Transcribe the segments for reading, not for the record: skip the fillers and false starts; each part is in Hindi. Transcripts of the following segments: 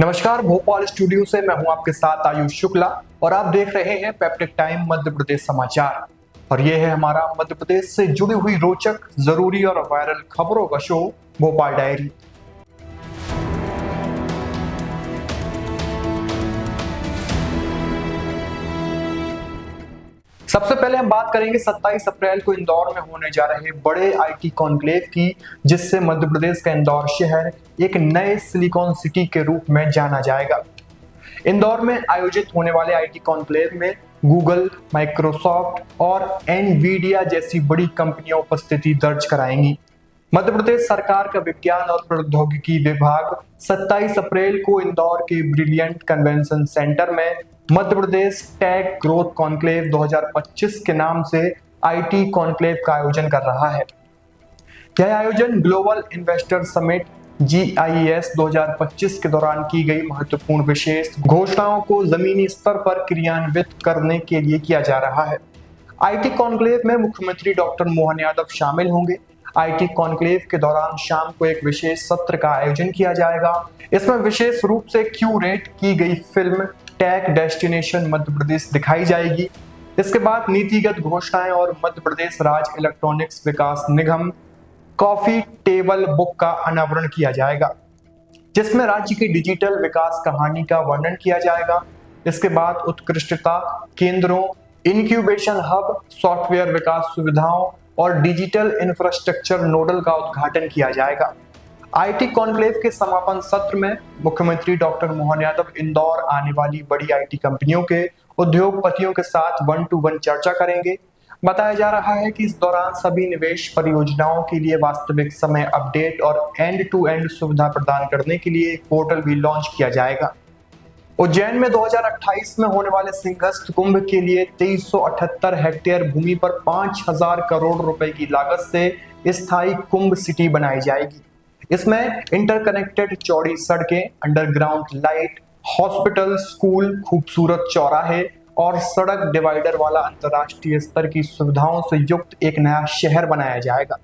नमस्कार, भोपाल स्टूडियो से मैं हूं आपके साथ आयुष शुक्ला और आप देख रहे हैं पेप्टिक टाइम मध्य प्रदेश समाचार। और ये है हमारा मध्य प्रदेश से जुड़ी हुई रोचक, जरूरी और वायरल खबरों का शो भोपाल डायरी। सबसे पहले हम बात करेंगे 27 अप्रैल को इंदौर में होने जा रहे बड़े आईटी कॉन्क्लेव की, जिससे मध्य प्रदेश का इंदौर शहर एक नए सिलिकॉन सिटी के रूप में जाना जाएगा। इंदौर में आयोजित होने वाले आईटी कॉन्क्लेव में गूगल, माइक्रोसॉफ्ट और एनवीडिया जैसी बड़ी कंपनियां उपस्थिति दर्ज कराएंगी। मध्य प्रदेश सरकार का विज्ञान और प्रौद्योगिकी विभाग 27 अप्रैल को इंदौर के ब्रिलियंट कन्वेंशन सेंटर में Madhya Pradesh take growth conclave 2025 के नाम से आईटी कॉन्क्लेव का आयोजन कर रहा है। यह आयोजन ग्लोबल इन्वेस्टर समिट GIS 2025 के दौरान की गई महत्वपूर्ण विशेष घोषणाओं को जमीनी स्तर पर क्रियान्वित करने के लिए किया जा रहा है। आईटी कॉन्क्लेव में मुख्यमंत्री डॉक्टर मोहन यादव शामिल होंगे। आईटी कॉन्क्लेव के दौरान शाम को एक विशेष सत्र का आयोजन किया जाएगा। इसमें विशेष रूप से क्यूरेट की गई film take destination Madhya Pradesh दिखाई जाएगी। इसके बाद नीतिगत घोषणाएं और मध्य प्रदेश राज्य इलेक्ट्रॉनिक्स विकास निगम कॉफी टेबल बुक का अनावरण किया जाएगा, जिसमें राज्य की डिजिटल विकास कहानी का वर्णन किया जाएगा। इसके बाद उत्कृष्टता केंद्रों, इनक्यूबेशन हब, सॉफ्टवेयर विकास सुविधाओं और डिजिटल इंफ्रास्ट्रक्चर नोडल का उद्घाटन किया जाएगा। आईटी कॉन्क्लेव के समापन सत्र में मुख्यमंत्री डॉक्टर मोहन यादव इंदौर आने वाली बड़ी आईटी कंपनियों के उद्योगपतियों के साथ 1-to-1 चर्चा करेंगे। बताया जा रहा है कि इस दौरान सभी निवेश परियोजनाओं के लिए वास्तविक समय अपडेट और एंड टू एंड सुविधा प्रदान करने के लिए एक पोर्टल भी लॉन्च किया जाएगा। उज्जैन में 2028 में होने वाले सिंहस्थ कुंभ के लिए 2378 हेक्टेयर भूमि पर 5000 करोड़ रुपए की लागत से स्थायी कुंभ सिटी बनाई जाएगी। इसमें इंटरकनेक्टेड चौड़ी सड़कें, अंडरग्राउंड लाइट, हॉस्पिटल, स्कूल, खूबसूरत चौराहे और सड़क डिवाइडर वाला अंतर्राष्ट्रीय स्तर की सुविधाओं से युक्त एक नया शहर बनाया जाएगा।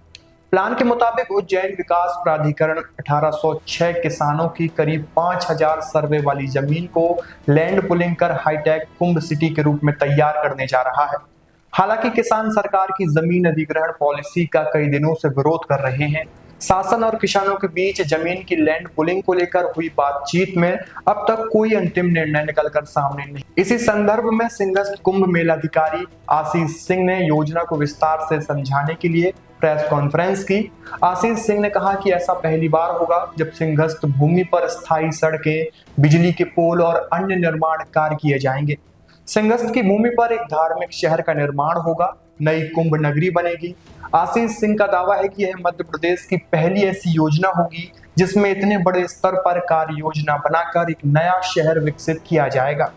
प्लान के मुताबिक उज्जैन विकास प्राधिकरण 1806 किसानों की करीब 5000 सर्वे वाली जमीन को लैंड पुलिंग कर हाईटेक कुंभ सिटी के रूप में तैयार करने जा रहा है। हालांकि किसान सरकार की जमीन अधिग्रहण पॉलिसी का कई दिनों से विरोध कर रहे हैं। शासन और किसानों के बीच जमीन की लैंड पुलिंग को लेकर हुई बातचीत में अब तक कोई अंतिम निर्णय निकलकर सामने नहीं। इसी संदर्भ में सिंहस्थ कुंभ मेलाधिकारी आशीष सिंह ने योजना को विस्तार से समझाने के लिए प्रेस कॉन्फ्रेंस की। आशीष सिंह ने कहा कि ऐसा पहली बार होगा जब सिंहस्थ भूमि पर स्थायी सड़कें, बिजली के पोल और अन्य निर्माण कार्य किए जाएंगे। सिंहस्थ की भूमि पर एक धार्मिक शहर का निर्माण होगा, नई कुंभ नगरी बनेगी। आशीष सिंह का दावा है कि यह मध्य प्रदेश की पहली ऐसी योजना होगी जिसमें इतने बड़े स्तर पर कार्य योजना बनाकर एक नया शहर विकसित किया जाएगा।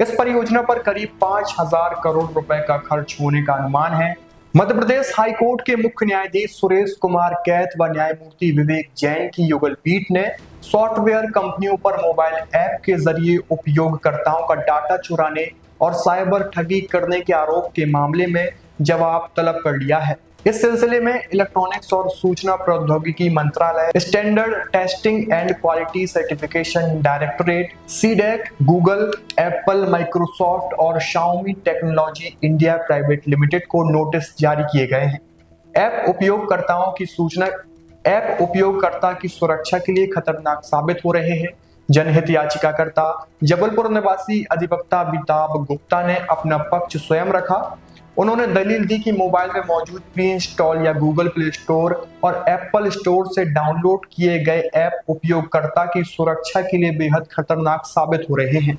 इस परियोजना पर करीब 5000 करोड़ रुपए का खर्च होने का अनुमान है। मध्य प्रदेश हाईकोर्ट के मुख्य न्यायाधीश सुरेश कुमार कैथ व न्यायमूर्ति विवेक जैन की युगल पीठ ने सॉफ्टवेयर कंपनियों पर मोबाइल ऐप के जरिए उपयोगकर्ताओं का डाटा चुराने और साइबर ठगी करने के आरोप के मामले में जवाब तलब कर लिया है। इस सिलसिले में इलेक्ट्रॉनिक्स और सूचना प्रौद्योगिकी मंत्रालय, standard testing and quality certification directorate, CDAC, Google, Apple, Microsoft और Xiaomi technology India private limited को नोटिस जारी किए गए हैं। ऐप उपयोगकर्ता की सुरक्षा के लिए खतरनाक साबित हो रहे हैं। जनहित याचिकाकर्ता जबलपुर निवासी अधिवक्ता अमिताभ गुप्ता ने अपना पक्ष स्वयं रखा। उन्होंने दलील दी कि मोबाइल में मौजूद प्री इंस्टॉल या गूगल प्ले स्टोर और एप्पल स्टोर से डाउनलोड किए गए ऐप उपयोगकर्ता की सुरक्षा के लिए बेहद खतरनाक साबित हो रहे हैं।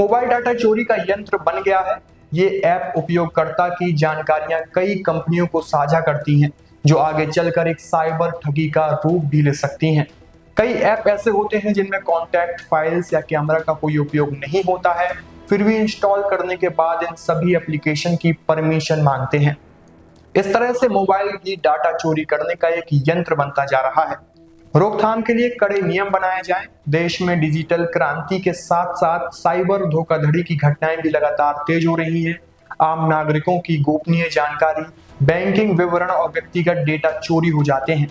मोबाइल डाटा चोरी का यंत्र बन गया है। ये ऐप उपयोगकर्ता की जानकारियां कई कंपनियों को साझा करती हैं, जो आगे चलकर एक साइबर ठगी का रूप भी ले सकती हैं। कई ऐप ऐसे होते हैं जिनमें कॉन्टैक्ट फाइल्स या कैमरा का कोई उपयोग नहीं होता है, फिर भी इंस्टॉल करने के बाद इन सभी एप्लीकेशन की परमिशन मांगते हैं। इस तरह से मोबाइल की डाटा चोरी करने का एक यंत्र बनता जा रहा है। रोकथाम के लिए कड़े नियम बनाए जाएं। देश में डिजिटल क्रांति के साथ साथ साइबर धोखाधड़ी की घटनाएं भी लगातार तेज हो रही हैं। आम नागरिकों की गोपनीय जानकारी, बैंकिंग विवरण और व्यक्तिगत डेटा चोरी हो जाते हैं।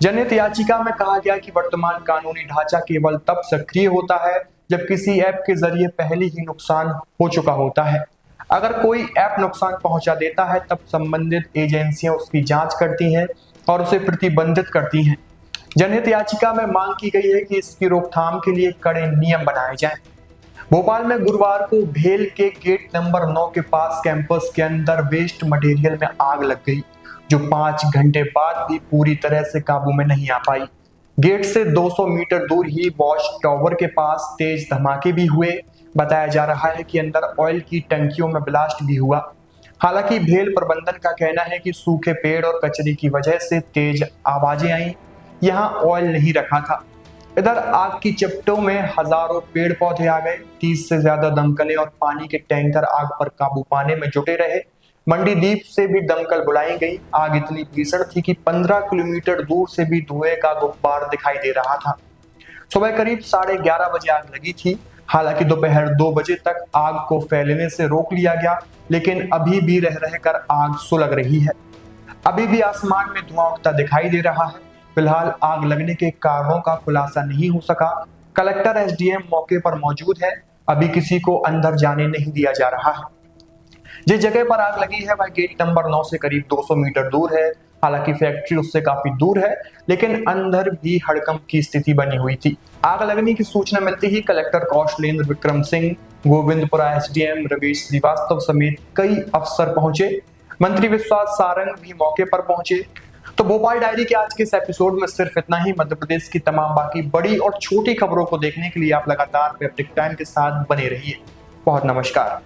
जनहित याचिका में कहा गया कि वर्तमान कानूनी ढांचा केवल तब सक्रिय होता है जब किसी ऐप के जरिए पहले ही नुकसान हो चुका होता है। अगर कोई ऐप नुकसान पहुंचा देता है तब संबंधित एजेंसियां उसकी जांच करती हैं और उसे प्रतिबंधित करती हैं। जनहित याचिका में मांग की गई है कि इसकी रोकथाम के लिए कड़े नियम बनाए जाएं। भोपाल में गुरुवार को भेल के गेट नंबर 9 के पास कैंपस के अंदर वेस्ट मटेरियल में आग लग गई, जो 5 घंटे बाद भी पूरी तरह से काबू में नहीं आ पाई। गेट से 200 मीटर दूर ही वॉच टावर के पास तेज धमाके भी हुए। बताया जा रहा है कि अंदर ऑयल की टंकियों में ब्लास्ट भी हुआ। हालांकि भेल प्रबंधन का कहना है कि सूखे पेड़ और कचरे की वजह से तेज आवाजें आई, यहाँ ऑयल नहीं रखा था। इधर आग की चपेटों में हजारों पेड़ पौधे आ गए। 30 से ज्यादा दमकलें और पानी के टैंकर आग पर काबू पाने में जुटे रहे। मंडीदीप से भी दमकल बुलाई गई। आग इतनी भीषण थी कि 15 किलोमीटर दूर से भी धुएं का गुब्बार दिखाई दे रहा था। सुबह करीब 11:30 बजे आग लगी थी। हालांकि दोपहर 2 बजे तक आग को फैलने से रोक लिया गया, लेकिन अभी भी रह रहकर आग सुलग रही है। अभी भी आसमान में धुआं उठता दिखाई दे रहा है। फिलहाल आग लगने के कारणों का खुलासा नहीं हो सका। कलेक्टर एसडीएम मौके पर मौजूद है। अभी किसी को अंदर जाने नहीं दिया जा रहा है। जिस जगह पर आग लगी है वह गेट नंबर 9 से करीब 200 मीटर दूर है। हालांकि फैक्ट्री उससे काफी दूर है, लेकिन अंदर भी हड़कंप की स्थिति बनी हुई थी। आग लगने की सूचना मिलते ही कलेक्टर कौशलेंद्र विक्रम सिंह, गोविंदपुरा एसडीएम रवीश श्रीवास्तव समेत कई अफसर पहुंचे। मंत्री विश्वास सारंग भी मौके पर पहुंचे। तो भोपाल डायरी के आज के इस एपिसोड में सिर्फ इतना ही। मध्य प्रदेश की तमाम बाकी बड़ी और छोटी खबरों को देखने के लिए आप लगातार पेप्टिक टाइम के साथ बने रहिए। बहुत नमस्कार।